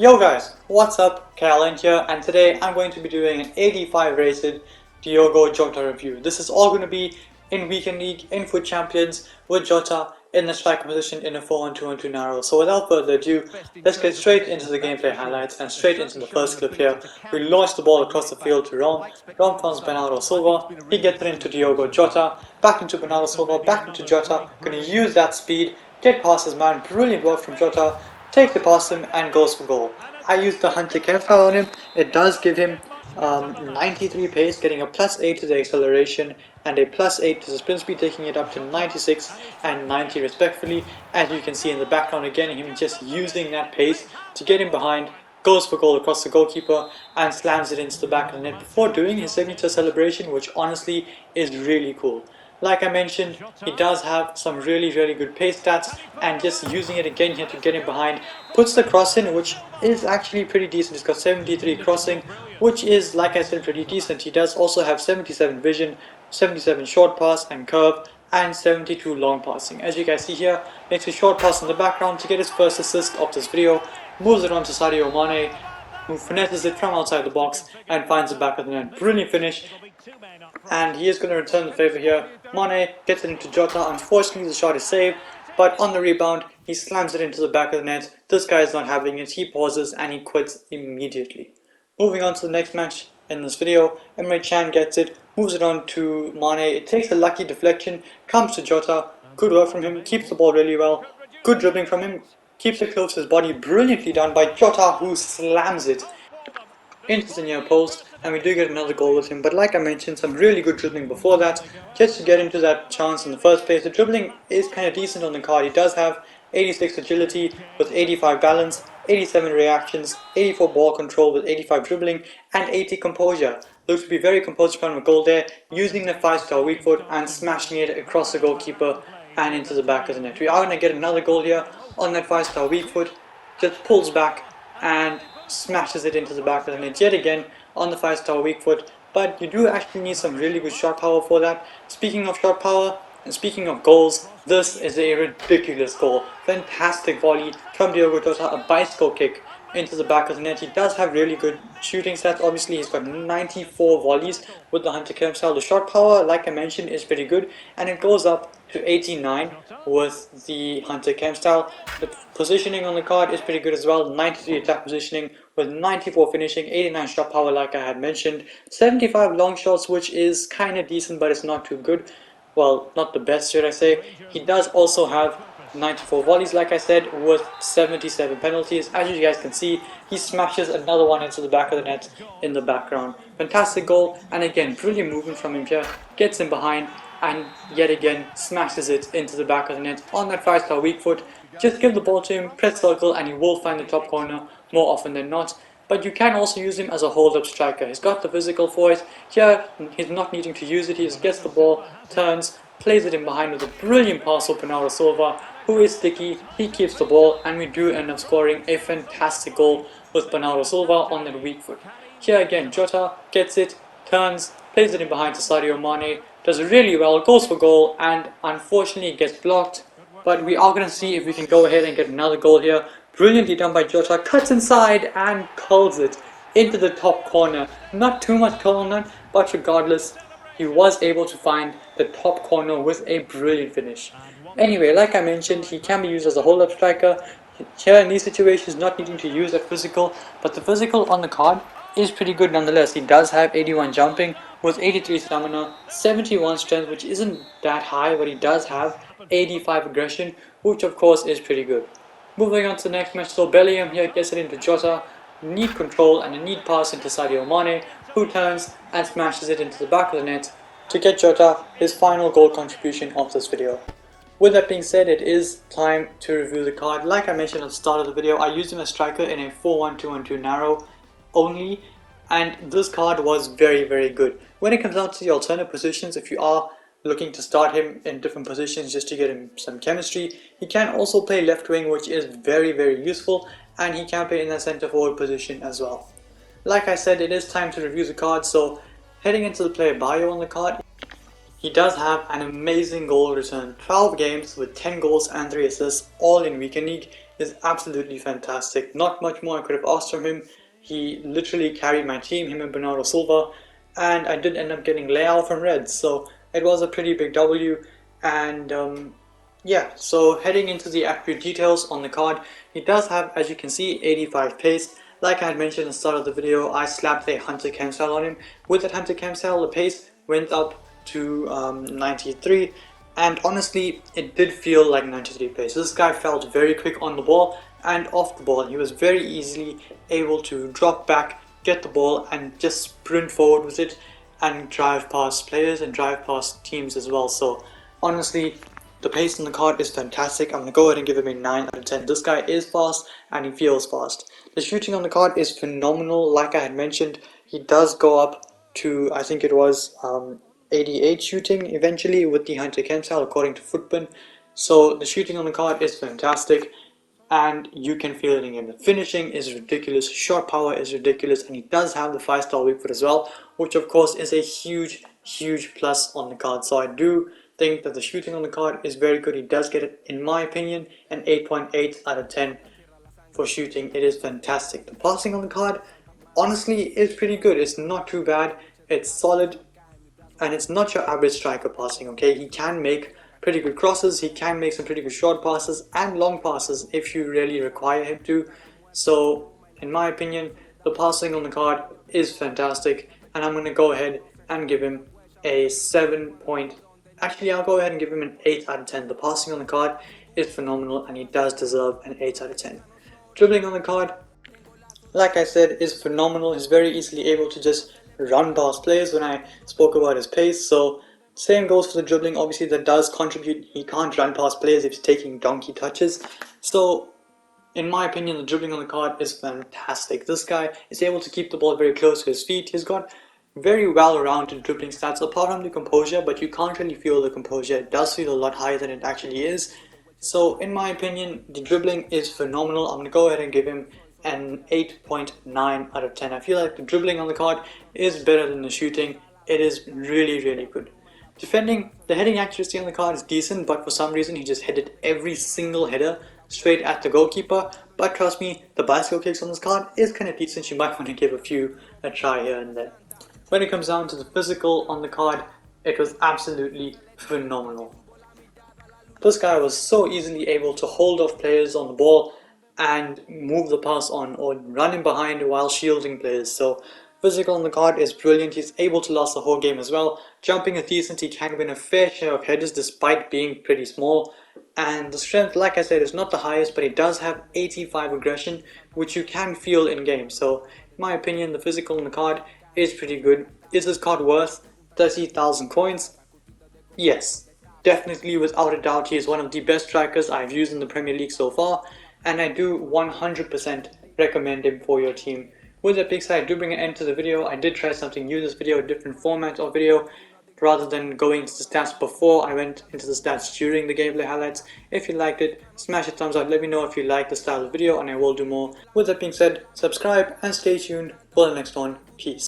Yo guys, what's up? Caroline here, and today I'm going to be doing an 85 rated Diogo Jota review. This is all going to be in Weekend League, in Foot Champions, with Jota in the striker position in a 4-1-2-1-2 narrow. So without further ado, let's get straight into the gameplay highlights and straight into the first clip here. We launch the ball across the field to Rom. Rom finds Bernardo Silva. He gets it into Diogo Jota. Back into Bernardo Silva, back into Jota. Going to use that speed, get past his man. Brilliant work from Jota. Takes it past him and goes for goal. I used the Hunter Kemper on him. It does give him 93 pace, getting a +8 to the acceleration and a +8 to the sprint speed, taking it up to 96 and 90 respectively. As you can see in the background again, him just using that pace to get him behind, goes for goal across the goalkeeper and slams it into the back of the net before doing his signature celebration, which honestly is really cool. Like I mentioned, he does have some really good pace stats, and just using it again here to get him behind, puts the cross in, which is actually pretty decent. He's got 73 crossing, which is, like I said, pretty decent. He does also have 77 vision, 77 short pass and curve, and 72 long passing. As you guys see here, makes a short pass in the background to get his first assist of this video, moves it on to Sadio Mane, who finesses it from outside the box and finds the back of the net. Brilliant finish. And he is going to return the favour here. Mane gets it into Jota. Unfortunately, the shot is saved, but on the rebound, he slams it into the back of the net. This guy is not having it. He pauses and he quits immediately. Moving on to the next match in this video, Emre Can gets it, moves it on to Mane. It takes a lucky deflection, comes to Jota. Good work from him, keeps the ball really well. Good dribbling from him, keeps it close to his body. Brilliantly done by Jota, who slams it into the near post, and we do get another goal with him. But like I mentioned, some really good dribbling before that just to get into that chance in the first place. The dribbling is kind of decent on the card. He does have 86 agility with 85 balance, 87 reactions, 84 ball control with 85 dribbling, and 80 composure. Looks to be very composed from a goal there, using the 5-star weak foot and smashing it across the goalkeeper and into the back of the net. We are going to get another goal here on that 5-star weak foot. Just pulls back and smashes it into the back of the net yet again on the 5-star weak foot. But you do actually need some really good shot power for that. Speaking of shot power and speaking of goals, this is a ridiculous goal. Fantastic volley from Diogo Jota, a bicycle kick into the back of the net. He does have really good shooting stats. Obviously, he's got 94 volleys with the Hunter Kemp style. The shot power, like I mentioned, is pretty good, and it goes up to 89 with the Hunter Kemp style. The positioning on the card is pretty good as well. 93 attack positioning with 94 finishing, 89 shot power, like I had mentioned, 75 long shots, which is kind of decent, but it's not too good. Well, not the best, should I say. He does also have 94 volleys, like I said, with 77 penalties. As you guys can see, he smashes another one into the back of the net in the background. Fantastic goal, and again, brilliant movement from him here. Gets him behind, and yet again, smashes it into the back of the net on that 5-star weak foot. Just give the ball to him, press circle, and he will find the top corner more often than not. But you can also use him as a hold-up striker. He's got the physical for it. Here, he's not needing to use it. He just gets the ball, turns, plays it in behind with a brilliant pass for Bernardo Silva, who is sticky. He keeps the ball, and we do end up scoring a fantastic goal with Bernardo Silva on that weak foot. Here again, Jota gets it, turns, plays it in behind to Sadio Mane, does really well, goes for goal, and unfortunately gets blocked. But we are going to see if we can go ahead and get another goal here. Brilliantly done by Jota, cuts inside and curls it into the top corner. Not too much curl on that, but regardless, he was able to find the top corner with a brilliant finish. Anyway, like I mentioned, he can be used as a hold-up striker. Here in these situations, not needing to use that physical, but the physical on the card is pretty good nonetheless. He does have 81 jumping with 83 stamina, 71 strength, which isn't that high, but he does have 85 aggression, which of course is pretty good. Moving on to the next match, so Bellingham here gets it into Jota, neat control and a neat pass into Sadio Mane, who turns and smashes it into the back of the net to get Jota his final goal contribution of this video. With that being said, it is time to review the card. Like I mentioned at the start of the video, I used him as striker in a 4-1-2-1-2 narrow only, and this card was very good. When it comes down to the alternate positions, if you are looking to start him in different positions just to get him some chemistry, he can also play left wing, which is very useful, and he can play in the center forward position as well. Like I said, it is time to review the card, so heading into the player bio on the card, he does have an amazing goal return. 12 games with 10 goals and 3 assists, all in Weekend League. is absolutely fantastic. Not much more I could have asked from him. He literally carried my team, him and Bernardo Silva, and I did end up getting Leao from Reds, so it was a pretty big W. And yeah, so heading into the accurate details on the card, he does have, as you can see, 85 pace. Like I had mentioned at the start of the video, I slapped a Hunter Chem style on him. With that Hunter Chem style, the pace went up to 93, and honestly, it did feel like 93 pace. This guy felt very quick on the ball and off the ball. He was very easily able to drop back, get the ball, and just sprint forward with it and drive past players and drive past teams as well. So honestly, the pace on the card is fantastic. I'm going to go ahead and give him a 9 out of 10. This guy is fast and he feels fast. The shooting on the card is phenomenal. Like I had mentioned, he does go up to, I think it was 88 shooting eventually with the Hunter Chem style according to Footbin. So the shooting on the card is fantastic and you can feel it in him. The finishing is ridiculous, shot power is ridiculous, and he does have the 5-star weak foot as well, which of course is a huge plus on the card. So I do think that the shooting on the card is very good. He does get it, in my opinion, an 8.8 out of 10 for shooting. It is fantastic. The passing on the card honestly is pretty good. It's not too bad, it's solid, and it's not your average striker passing, okay? He can make pretty good crosses, he can make some pretty good short passes and long passes if you really require him to. So in my opinion, the passing on the card is fantastic, and I'm going to go ahead and give him a 7 point. Actually, I'll go ahead and give him an 8 out of 10. The passing on the card is phenomenal and he does deserve an 8 out of 10. Dribbling on the card, like I said, is phenomenal. He's very easily able to just run past players when I spoke about his pace. So same goes for the dribbling. Obviously that does contribute. He can't run past players if he's taking donkey touches. So in my opinion, the dribbling on the card is fantastic. This guy is able to keep the ball very close to his feet. He's got very well-rounded dribbling stats apart from the composure, but you can't really feel the composure. It does feel a lot higher than it actually is. So in my opinion, the dribbling is phenomenal. I'm going to go ahead and give him an 8.9 out of 10. I feel like the dribbling on the card is better than the shooting. It is really good. Defending, the heading accuracy on the card is decent, but for some reason he just headed every single header straight at the goalkeeper. But trust me, the bicycle kicks on this card is kind of decent. You might want to give a few a try here and there. When it comes down to the physical on the card, it was absolutely phenomenal. This guy was so easily able to hold off players on the ball and move the pass on or run in behind while shielding players. So physical on the card is brilliant. He's able to last the whole game as well. Jumping is decent. He can win a fair share of headers despite being pretty small. And the strength, like I said, is not the highest, but he does have 85 aggression, which you can feel in game. So in my opinion, the physical on the card is pretty good. Is this card worth 30,000 coins? Yes. Definitely, without a doubt, he is one of the best strikers I've used in the Premier League so far, and I do 100% recommend him for your team. With that being said, I do bring an end to the video. I did try something new this video, a different format of video, rather than going into the stats before. I went into the stats during the gameplay highlights. If you liked it, smash a thumbs up, let me know if you like the style of video, and I will do more. With that being said, subscribe and stay tuned for the next one. Peace.